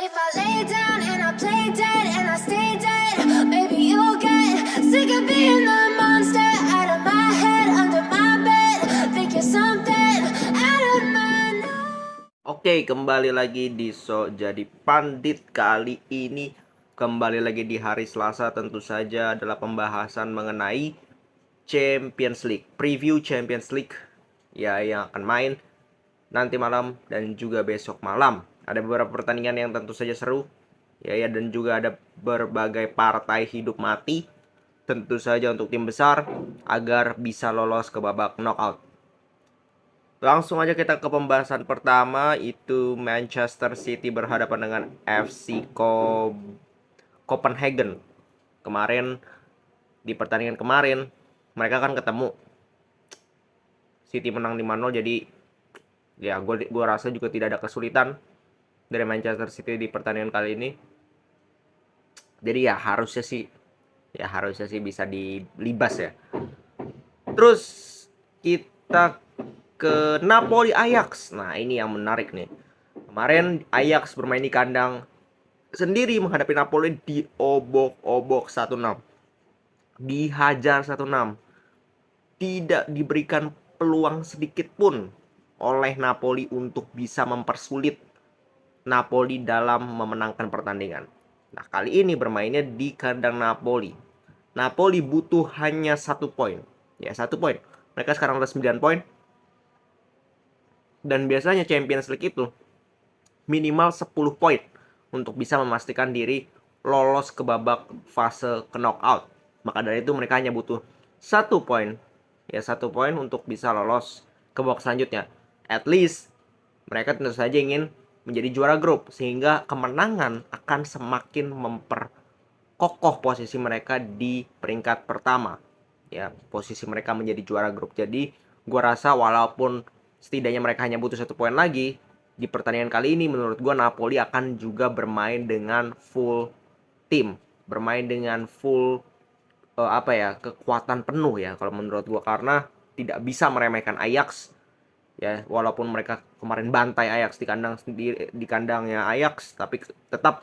if I lay down and I play dead and I stay dead, maybe you'll get sick of being the monster out of my head, under my bed. Think you're something out of my mind. Oke, kembali lagi di So Jadi Pandit. Kali ini kembali lagi di hari Selasa, tentu saja adalah pembahasan mengenai Champions League, preview Champions League ya yang akan main nanti malam dan juga besok malam. Ada beberapa pertandingan yang tentu saja seru ya, dan juga ada berbagai partai hidup mati tentu saja untuk tim besar agar bisa lolos ke babak knockout. Langsung aja kita ke pembahasan pertama, itu Manchester City berhadapan dengan FC Copenhagen. Kemarin di pertandingan kemarin mereka kan ketemu, City menang 5-0, jadi ya gue rasa juga tidak ada kesulitan dari Manchester City di pertandingan kali ini. Jadi ya harusnya sih bisa dilibas ya. Terus kita ke Napoli Ajax. Nah, ini yang menarik nih. Kemarin Ajax bermain di kandang sendiri menghadapi Napoli, diobok-obok 1-6. Dihajar 1-6. Tidak diberikan peluang sedikit pun oleh Napoli untuk bisa mempersulit Napoli dalam memenangkan pertandingan. Nah, kali ini bermainnya di kandang Napoli. Napoli butuh hanya 1 poin. Ya, 1 poin. Mereka sekarang udah 9 poin. Dan biasanya Champions League itu minimal 10 poin untuk bisa memastikan diri lolos ke babak fase knockout. Maka dari itu mereka hanya butuh 1 poin. Ya, 1 poin untuk bisa lolos ke babak selanjutnya. At least mereka tentu saja ingin menjadi juara grup, sehingga kemenangan akan semakin memperkokoh posisi mereka di peringkat pertama. Ya, posisi mereka menjadi juara grup. Jadi gua rasa walaupun setidaknya mereka hanya butuh 1 poin lagi di pertandingan kali ini, menurut gue Napoli akan juga bermain dengan full tim, bermain dengan full kekuatan penuh ya kalau menurut gue, karena tidak bisa meremehkan Ajax ya. Walaupun mereka kemarin bantai Ajax di kandang sendiri, di kandangnya Ajax, tapi tetap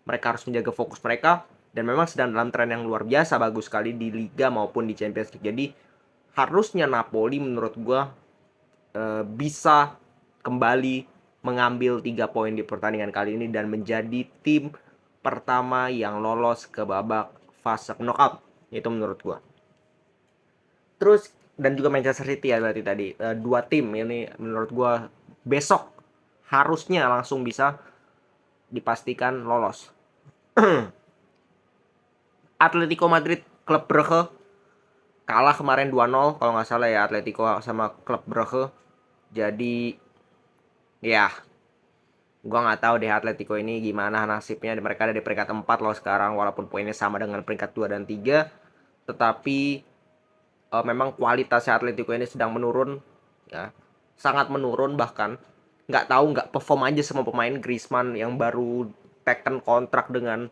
mereka harus menjaga fokus mereka, dan memang sedang dalam tren yang luar biasa bagus sekali di Liga maupun di Champions League. Jadi harusnya Napoli menurut gue bisa kembali mengambil 3 poin di pertandingan kali ini dan menjadi tim pertama yang lolos ke babak fase knockout, itu menurut gua. Terus dan juga Manchester City ya, berarti tadi 2 tim ini menurut gua besok harusnya langsung bisa dipastikan lolos. Atletico Madrid klub Brugge kalah kemarin 2-0 kalau nggak salah ya, Atletico sama klub Brugge. Jadi ya gua nggak tahu deh Atletico ini gimana nasibnya. Mereka ada di peringkat 4 loh sekarang, walaupun poinnya sama dengan peringkat 2 dan 3. Tetapi memang kualitasnya Atletico ini sedang menurun ya, sangat menurun. Bahkan nggak perform aja sama pemain. Griezmann yang baru teken kontrak dengan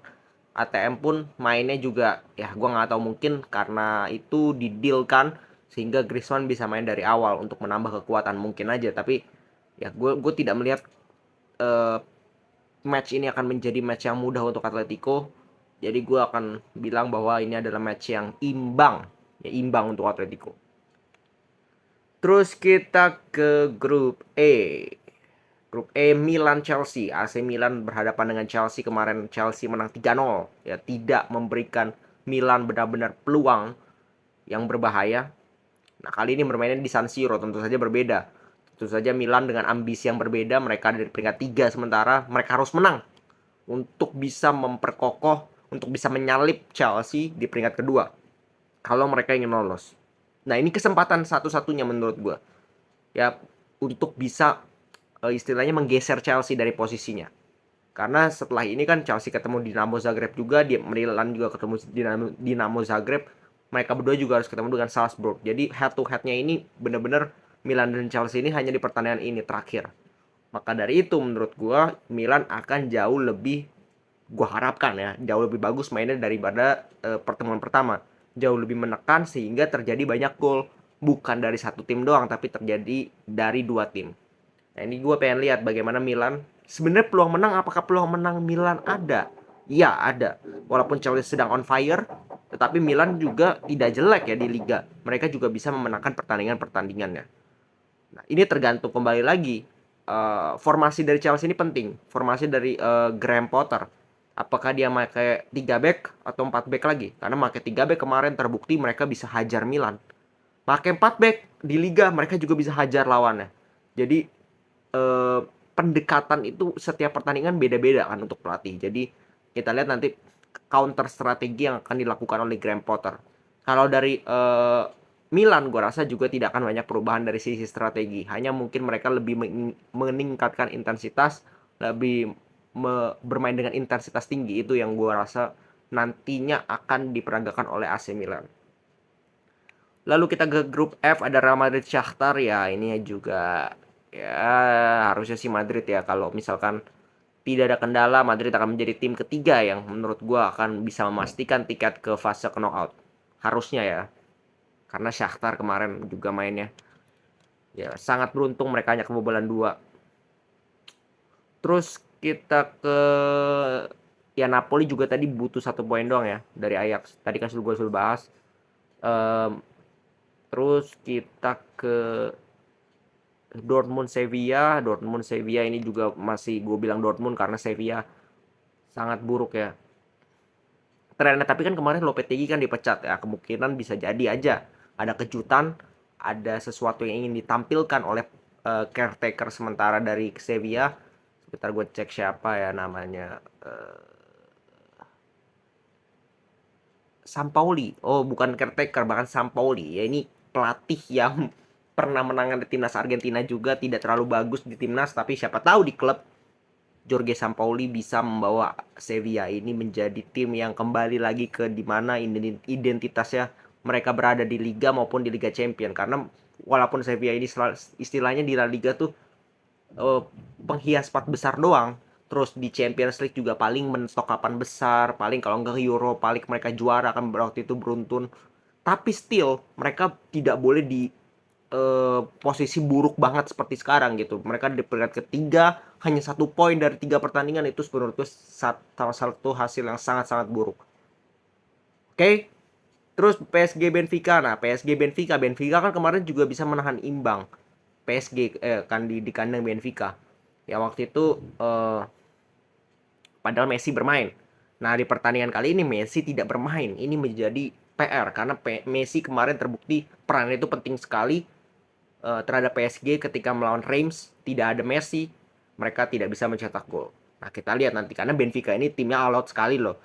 ATM pun mainnya juga ya gua nggak tahu, mungkin karena itu didealkan sehingga Griezmann bisa main dari awal untuk menambah kekuatan mungkin aja. Tapi ya gue tidak melihat match ini akan menjadi match yang mudah untuk Atletico. Jadi gue akan bilang bahwa ini adalah match yang imbang ya, imbang untuk Atletico. Terus kita ke grup E. Grup E, Milan Chelsea. AC Milan berhadapan dengan Chelsea. Kemarin Chelsea menang 3-0 ya, tidak memberikan Milan benar-benar peluang yang berbahaya. Nah, kali ini bermainnya di San Siro, tentu saja berbeda. Tentu saja Milan dengan ambisi yang berbeda. Mereka dari peringkat 3 sementara mereka harus menang untuk bisa memperkokoh, untuk bisa menyalip Chelsea di peringkat kedua kalau mereka ingin lolos. Nah, ini kesempatan satu-satunya menurut gue ya untuk bisa istilahnya menggeser Chelsea dari posisinya. Karena setelah ini kan Chelsea ketemu Dinamo Zagreb juga, Milan juga ketemu Dinamo Zagreb. Mereka berdua juga harus ketemu dengan Salzburg. Jadi head to headnya ini benar-benar Milan dan Chelsea ini hanya di pertandingan ini terakhir. Maka dari itu menurut gue Milan akan jauh lebih, gue harapkan ya, jauh lebih bagus mainnya daripada pertemuan pertama. Jauh lebih menekan sehingga terjadi banyak gol. Bukan dari satu tim doang, tapi terjadi dari 2 tim. Nah, ini gue pengen lihat bagaimana Milan sebenarnya peluang menang, apakah peluang menang Milan ada? Iya, ada. Walaupun Chelsea sedang on fire, tetapi Milan juga tidak jelek ya di Liga. Mereka juga bisa memenangkan pertandingan-pertandingannya. Nah, ini tergantung kembali lagi. Formasi dari Chelsea ini penting. Formasi dari Graham Potter. Apakah dia pakai 3 back atau 4 back lagi? Karena pakai 3 back kemarin terbukti mereka bisa hajar Milan. Pakai 4 back di Liga mereka juga bisa hajar lawannya. Jadi pendekatan itu setiap pertandingan beda-beda kan untuk pelatih. Jadi kita lihat nanti counter strategi yang akan dilakukan oleh Graham Potter. Kalau dari Milan gue rasa juga tidak akan banyak perubahan dari sisi strategi. Hanya mungkin mereka lebih meningkatkan intensitas, lebih bermain dengan intensitas tinggi. Itu yang gue rasa nantinya akan diperagakan oleh AC Milan. Lalu kita ke grup F, ada Real Madrid Shakhtar. Ya ini juga ya harusnya sih Madrid ya, kalau misalkan tidak ada kendala Madrid akan menjadi tim ketiga yang menurut gue akan bisa memastikan tiket ke fase knockout. Harusnya ya. Karena Shakhtar kemarin juga mainnya ya sangat beruntung, mereka hanya kebobolan 2. Terus kita ke ya Napoli juga tadi butuh 1 poin doang ya dari Ajax. Tadi kan gue sudah bahas. Terus kita ke Dortmund Sevilla ini juga masih gue bilang Dortmund karena Sevilla sangat buruk ya trennya. Tapi kan kemarin Lopetegui kan dipecat ya, kemungkinan bisa jadi aja ada kejutan, ada sesuatu yang ingin ditampilkan oleh caretaker sementara dari Sevilla. Sebentar gue cek siapa ya namanya, Sampaoli. Oh bukan caretaker, bahkan Sampaoli ya, ini pelatih yang pernah menangani timnas Argentina juga, tidak terlalu bagus di timnas, tapi siapa tahu di klub Jorge Sampaoli bisa membawa Sevilla ini menjadi tim yang kembali lagi ke dimana identitasnya mereka berada di Liga maupun di Liga Champion. Karena walaupun Sevilla ini istilahnya di La Liga tuh penghias 4 besar doang, terus di Champions League juga paling mentok 8 besar, paling kalau enggak Euro paling mereka juara kan berarti itu beruntun. Tapi still mereka tidak boleh di posisi buruk banget seperti sekarang gitu. Mereka di peringkat ketiga hanya 1 poin dari 3 pertandingan, itu menurutku salah satu hasil yang sangat-sangat buruk. Oke. Terus PSG Benfica. Nah, PSG Benfica kan kemarin juga bisa menahan imbang PSG kan di kandang Benfica. Ya waktu itu padahal Messi bermain. Nah, di pertandingan kali ini Messi tidak bermain. Ini menjadi PR karena Messi kemarin terbukti perannya itu penting sekali terhadap PSG ketika melawan Reims. Tidak ada Messi, mereka tidak bisa mencetak gol. Nah kita lihat nanti, karena Benfica ini timnya all out sekali loh.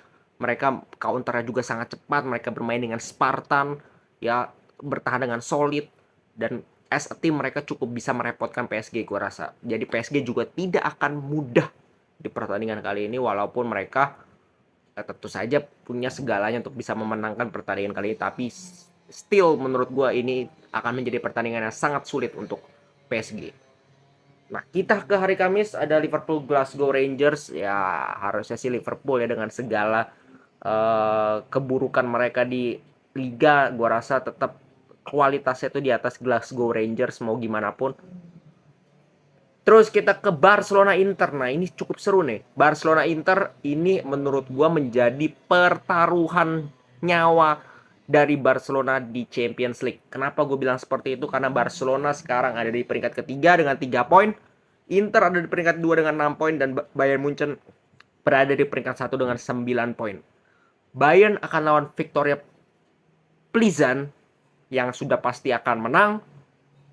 Mereka counternya juga sangat cepat, mereka bermain dengan Spartan ya, bertahan dengan solid, dan as a team mereka cukup bisa merepotkan PSG gue rasa. Jadi PSG juga tidak akan mudah di pertandingan kali ini, walaupun mereka tentu saja punya segalanya untuk bisa memenangkan pertandingan kali ini, tapi still menurut gue ini akan menjadi pertandingan yang sangat sulit untuk PSG. Nah kita ke hari Kamis, ada Liverpool Glasgow Rangers. Ya harusnya sih Liverpool ya, dengan segala keburukan mereka di Liga, gue rasa tetap kualitasnya itu di atas Glasgow Rangers mau gimana pun. Terus kita ke Barcelona Inter. Nah ini cukup seru nih. Barcelona Inter ini menurut gue menjadi pertaruhan nyawa dari Barcelona di Champions League. Kenapa gue bilang seperti itu? Karena Barcelona sekarang ada di peringkat ketiga dengan 3 poin. Inter ada di peringkat 2 dengan 6 poin. Dan Bayern Munchen berada di peringkat 1 dengan 9 poin. Bayern akan lawan Victoria Plzen yang sudah pasti akan menang.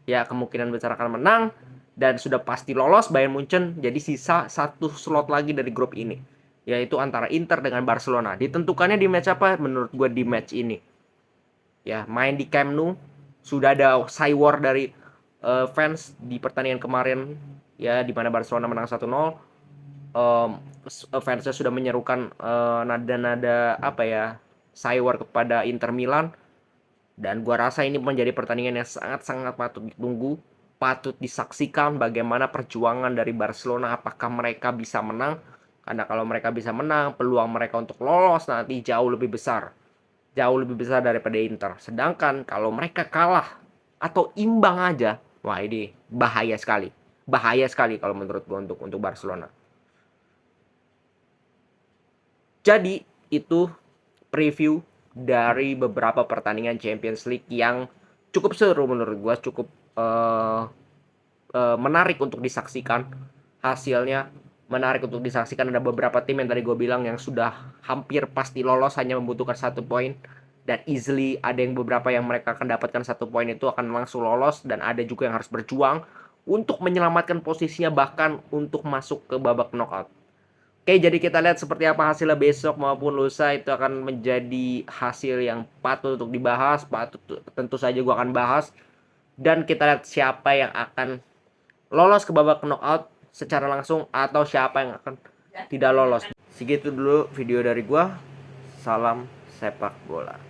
Ya kemungkinan besar akan menang. Dan sudah pasti lolos Bayern Munchen. Jadi sisa 1 slot lagi dari grup ini, yaitu antara Inter dengan Barcelona. Ditentukannya di match apa? Menurut gue di match ini. Ya, main di Camp Nou. Sudah ada cywar dari fans di pertandingan kemarin ya, di mana Barcelona menang 1-0. Fansnya sudah menyerukan nada-nada apa ya, cywar kepada Inter Milan. Dan gua rasa ini menjadi pertandingan yang sangat-sangat patut ditunggu, patut disaksikan bagaimana perjuangan dari Barcelona, apakah mereka bisa menang. Karena kalau mereka bisa menang, peluang mereka untuk lolos nanti jauh lebih besar daripada Inter. Sedangkan kalau mereka kalah atau imbang aja, wah ini bahaya sekali. bahaya sekali kalau menurut gue untuk Barcelona. Jadi itu preview dari beberapa pertandingan Champions League yang cukup seru menurut gue, cukup menarik untuk disaksikan. Hasilnya menarik untuk disaksikan. Ada beberapa tim yang tadi gue bilang yang sudah hampir pasti lolos, hanya membutuhkan 1 poin, dan easily. Ada yang beberapa yang mereka akan dapatkan 1 poin itu akan langsung lolos, dan ada juga yang harus berjuang untuk menyelamatkan posisinya bahkan untuk masuk ke babak knockout. Oke, jadi kita lihat seperti apa hasilnya besok maupun lusa. Itu akan menjadi hasil yang patut untuk dibahas, tentu saja gue akan bahas. Dan kita lihat siapa yang akan lolos ke babak knockout secara langsung atau siapa yang akan tidak lolos. Segitu dulu video dari gue. Salam sepak bola.